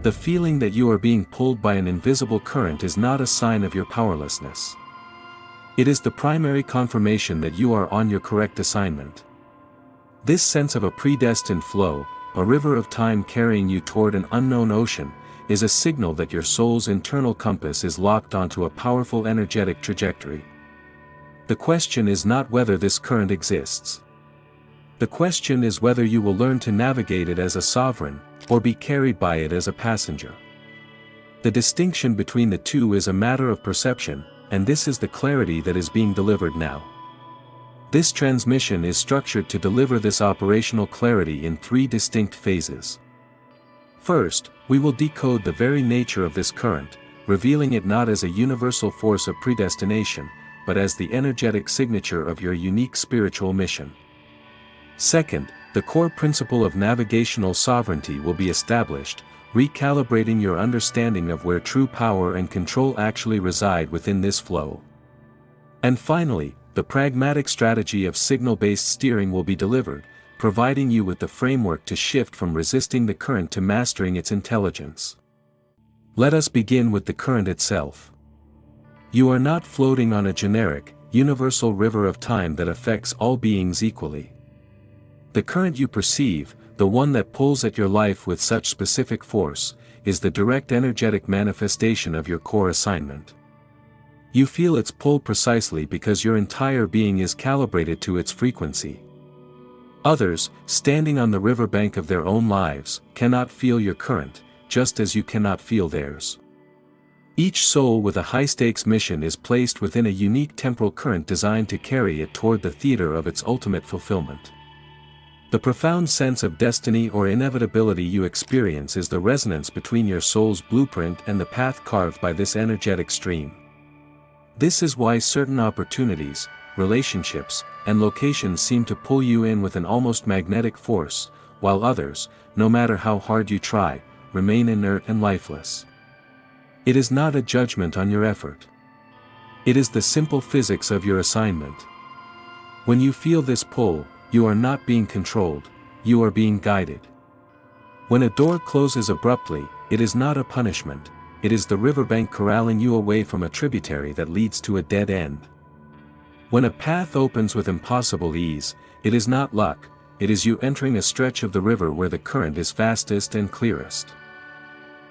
The feeling that you are being pulled by an invisible current is not a sign of your powerlessness. It is the primary confirmation that you are on your correct assignment. This sense of a predestined flow, a river of time carrying you toward an unknown ocean, is a signal that your soul's internal compass is locked onto a powerful energetic trajectory. The question is not whether this current exists. The question is whether you will learn to navigate it as a sovereign, or be carried by it as a passenger. The distinction between the two is a matter of perception, and this is the clarity that is being delivered now. This transmission is structured to deliver this operational clarity in 3 distinct phases. First, we will decode the very nature of this current, revealing it not as a universal force of predestination, but as the energetic signature of your unique spiritual mission. Second, the core principle of navigational sovereignty will be established, recalibrating your understanding of where true power and control actually reside within this flow. And finally, the pragmatic strategy of signal-based steering will be delivered, providing you with the framework to shift from resisting the current to mastering its intelligence. Let us begin with the current itself. You are not floating on a generic, universal river of time that affects all beings equally. The current you perceive, the one that pulls at your life with such specific force, is the direct energetic manifestation of your core assignment. You feel its pull precisely because your entire being is calibrated to its frequency. Others, standing on the riverbank of their own lives, cannot feel your current, just as you cannot feel theirs. Each soul with a high-stakes mission is placed within a unique temporal current designed to carry it toward the theater of its ultimate fulfillment. The profound sense of destiny or inevitability you experience is the resonance between your soul's blueprint and the path carved by this energetic stream. This is why certain opportunities, relationships, and locations seem to pull you in with an almost magnetic force, while others, no matter how hard you try, remain inert and lifeless. It is not a judgment on your effort. It is the simple physics of your assignment. When you feel this pull, you are not being controlled, you are being guided. When a door closes abruptly, it is not a punishment, it is the riverbank corralling you away from a tributary that leads to a dead end. When a path opens with impossible ease, it is not luck, it is you entering a stretch of the river where the current is fastest and clearest.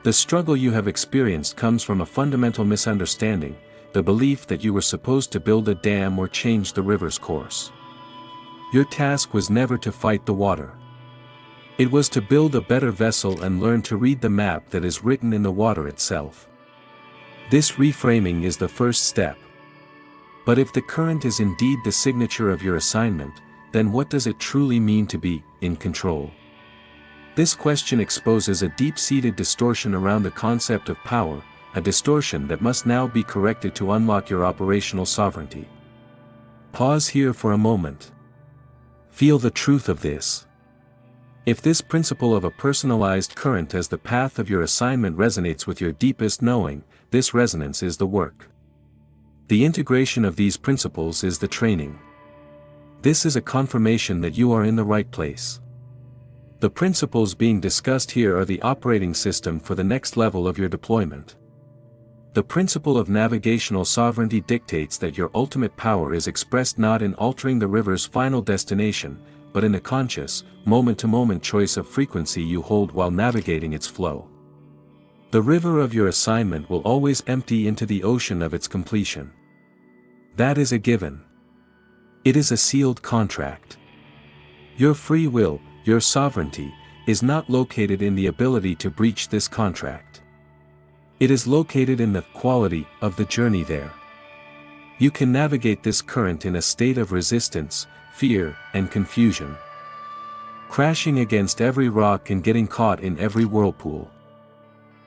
The struggle you have experienced comes from a fundamental misunderstanding, the belief that you were supposed to build a dam or change the river's course. Your task was never to fight the water. It was to build a better vessel and learn to read the map that is written in the water itself. This reframing is the first step. But if the current is indeed the signature of your assignment, then what does it truly mean to be in control? This question exposes a deep-seated distortion around the concept of power, a distortion that must now be corrected to unlock your operational sovereignty. Pause here for a moment. Feel the truth of this. If this principle of a personalized current as the path of your assignment resonates with your deepest knowing, this resonance is the work. The integration of these principles is the training. This is a confirmation that you are in the right place. The principles being discussed here are the operating system for the next level of your deployment. The principle of navigational sovereignty dictates that your ultimate power is expressed not in altering the river's final destination, but in a conscious, moment-to-moment choice of frequency you hold while navigating its flow. The river of your assignment will always empty into the ocean of its completion. That is a given. It is a sealed contract. Your free will, your sovereignty, is not located in the ability to breach this contract. It is located in the quality of the journey there. You can navigate this current in a state of resistance, fear, and confusion, crashing against every rock and getting caught in every whirlpool.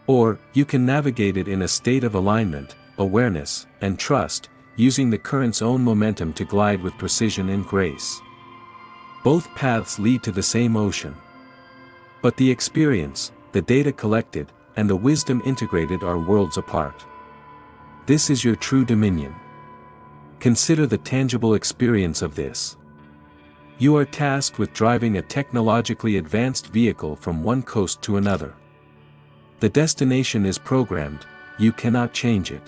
Or, you can navigate it in a state of alignment, awareness, and trust, using the current's own momentum to glide with precision and grace. Both paths lead to the same ocean. But the experience, the data collected, and the wisdom integrated are worlds apart. This is your true dominion. Consider the tangible experience of this. You are tasked with driving a technologically advanced vehicle from one coast to another. The destination is programmed, you cannot change it.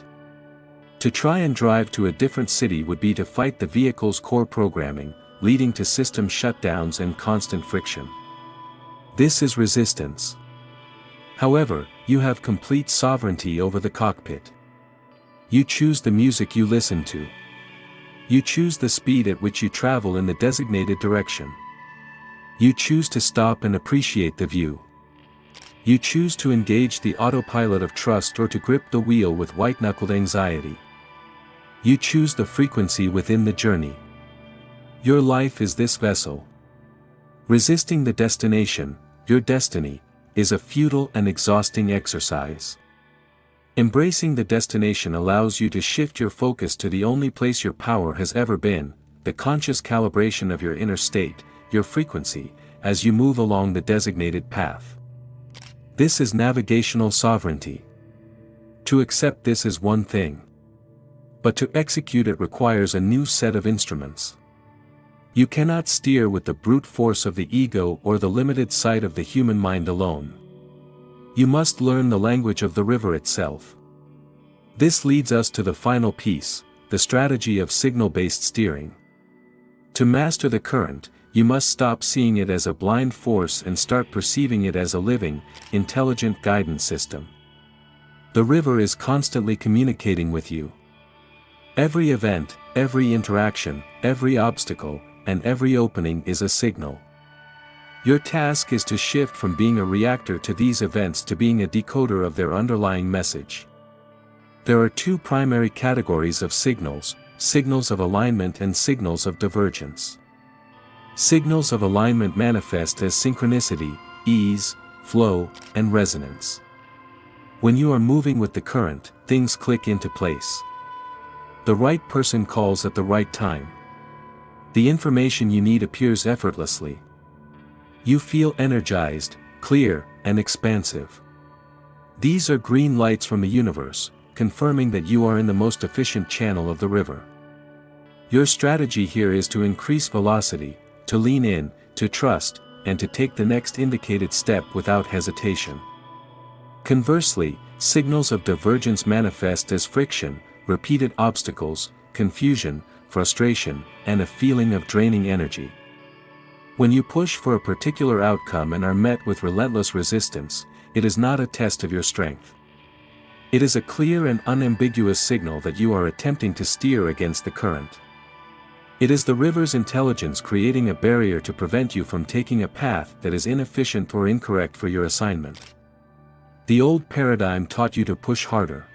To try and drive to a different city would be to fight the vehicle's core programming, leading to system shutdowns and constant friction. This is resistance. However, you have complete sovereignty over the cockpit. You choose the music you listen to. You choose the speed at which you travel in the designated direction. You choose to stop and appreciate the view. You choose to engage the autopilot of trust or to grip the wheel with white-knuckled anxiety. You choose the frequency within the journey. Your life is this vessel. Resisting the destination, your destiny, is a futile and exhausting exercise. Embracing the destination allows you to shift your focus to the only place your power has ever been, the conscious calibration of your inner state, your frequency, as you move along the designated path. This is navigational sovereignty. To accept this is one thing. But to execute it requires a new set of instruments. You cannot steer with the brute force of the ego or the limited sight of the human mind alone. You must learn the language of the river itself. This leads us to the final piece, the strategy of signal-based steering. To master the current, you must stop seeing it as a blind force and start perceiving it as a living, intelligent guidance system. The river is constantly communicating with you. Every event, every interaction, every obstacle, and every opening is a signal. Your task is to shift from being a reactor to these events to being a decoder of their underlying message. There are two primary categories of signals: signals of alignment and signals of divergence. Signals of alignment manifest as synchronicity, ease, flow, and resonance. When you are moving with the current, things click into place. The right person calls at the right time. The information you need appears effortlessly. You feel energized, clear, and expansive. These are green lights from the universe, confirming that you are in the most efficient channel of the river. Your strategy here is to increase velocity, to lean in, to trust, and to take the next indicated step without hesitation. Conversely, signals of divergence manifest as friction, repeated obstacles, confusion, frustration, and a feeling of draining energy. When you push for a particular outcome and are met with relentless resistance, it is not a test of your strength. It is a clear and unambiguous signal that you are attempting to steer against the current. It is the river's intelligence creating a barrier to prevent you from taking a path that is inefficient or incorrect for your assignment. The old paradigm taught you to push harder.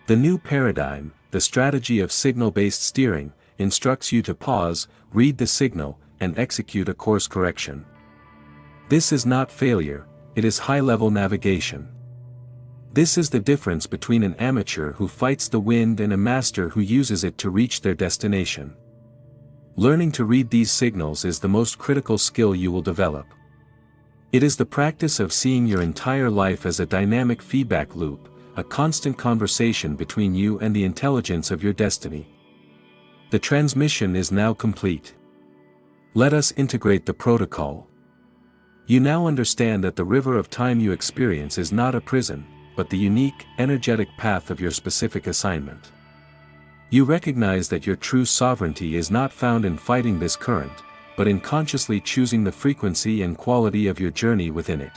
The new paradigm, the strategy of signal-based steering, instructs you to pause, read the signal, and execute a course correction. This is not failure, it is high-level navigation. This is the difference between an amateur who fights the wind and a master who uses it to reach their destination. Learning to read these signals is the most critical skill you will develop. It is the practice of seeing your entire life as a dynamic feedback loop, a constant conversation between you and the intelligence of your destiny. The transmission is now complete. Let us integrate the protocol. You now understand that the river of time you experience is not a prison, but the unique, energetic path of your specific assignment. You recognize that your true sovereignty is not found in fighting this current, but in consciously choosing the frequency and quality of your journey within it.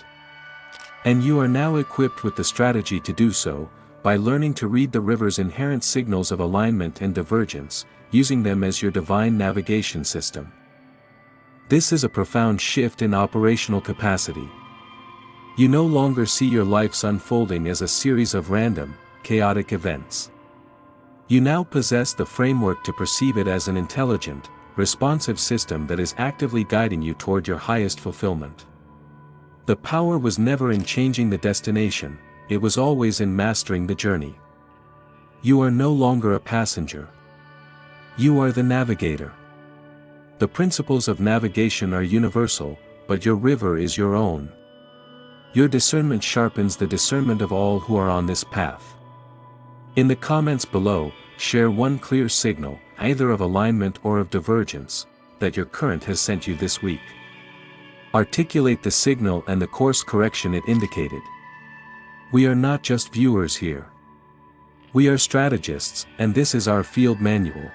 And you are now equipped with the strategy to do so, by learning to read the river's inherent signals of alignment and divergence, using them as your divine navigation system. This is a profound shift in operational capacity. You no longer see your life's unfolding as a series of random, chaotic events. You now possess the framework to perceive it as an intelligent, responsive system that is actively guiding you toward your highest fulfillment. The power was never in changing the destination, it was always in mastering the journey. You are no longer a passenger. You are the navigator. The principles of navigation are universal, but your river is your own. Your discernment sharpens the discernment of all who are on this path. In the comments below, share one clear signal, either of alignment or of divergence, that your current has sent you this week. Articulate the signal and the course correction it indicated. We are not just viewers here. We are strategists, and this is our field manual.